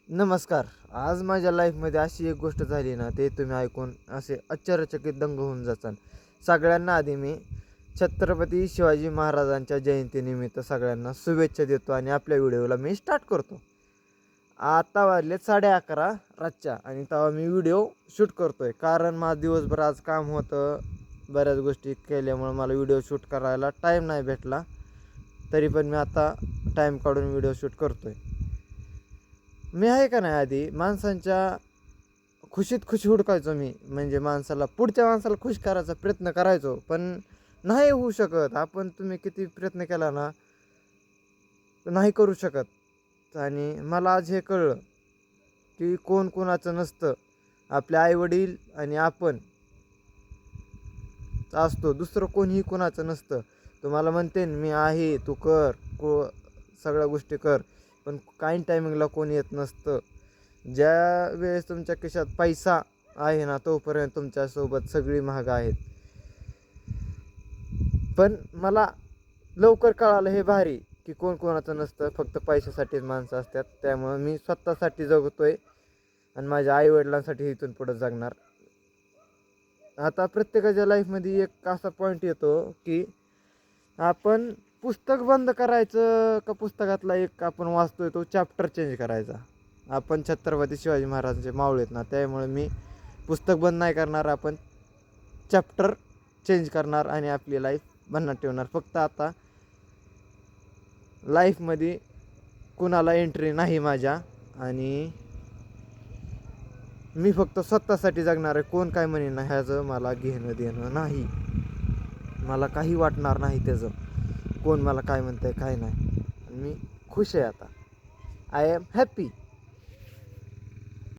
नमस्कार. आज माझ्या लाईफमध्ये अशी एक गोष्ट झाली ना, ते तुम्ही ऐकून असे आश्चर्यचकित दंग होऊन जाचाल. सगळ्यांना आधी मी छत्रपती शिवाजी महाराजांच्या जयंतीनिमित्त सगळ्यांना शुभेच्छा देतो आणि आपल्या व्हिडिओला मी स्टार्ट करतो. आता वाजले 11:30 रातच्या आणि तेव्हा मी व्हिडिओ शूट करतो आहे. कारण माझं दिवसभर आज काम होतं, बऱ्याच गोष्टी केल्यामुळं मला व्हिडिओ शूट करायला टाईम नाही भेटला. तरी पण मी आता टाईम काढून व्हिडिओ शूट करतो आहे. मी आहे का नाही आधी माणसांच्या खुशीत खुशी हुडकायचो मी, म्हणजे पुढच्या माणसाला खुश करायचा प्रयत्न करायचो, पण नाही होऊ शकत. तुम्ही किती प्रयत्न केला ना, नाही करू शकत. आणि मला आज हे कळलं की कोण कोणाचं नसतं. आपले आईवडील आणि आपण असतो, दुसरं कोणीही कोणाचं नसतं. तुम्हाला म्हणते मी आहे, तू कर, सगळ्या गोष्टी कर, पण काही टायमिंगला कोणी येत नसतं. ज्या वेळेस तुमच्या खिशात पैसा आहे ना, तोपर्यंत तुमच्यासोबत सगळी महाग आहेत. पण मला लवकर कळालं हे भारी की कोण कोणाचं नसतं, फक्त पैशासाठीच माणसं असतात. त्यामुळं मी स्वतःसाठी जगतोय आणि माझ्या आईवडिलांसाठी इथून पुढं जगणार. आता प्रत्येकाच्या लाईफमध्ये एक असा पॉईंट येतो की आपण पुस्तक बंद करायचं का पुस्तकातला एक आपण वाचतोय तो चॅप्टर चेंज करायचा. आपण छत्रपती शिवाजी महाराजांचे मावळे आहेत ना, त्यामुळे मी पुस्तक बंद नाही करणार. आपण चॅप्टर चेंज करणार आणि आपली लाईफ भन्नाट ठेवणार. फक्त आता लाईफमध्ये कुणाला एंट्री नाही माझ्या, आणि मी फक्त स्वतःसाठी जगणार आहे. कोण काय म्हणेन ना, ह्याचं मला घेणं देणं नाही. मला काही वाटणार नाही त्याचं, कोण मला काय म्हणतं आहे काय नाही. मी खुश आहे आता. I am happy.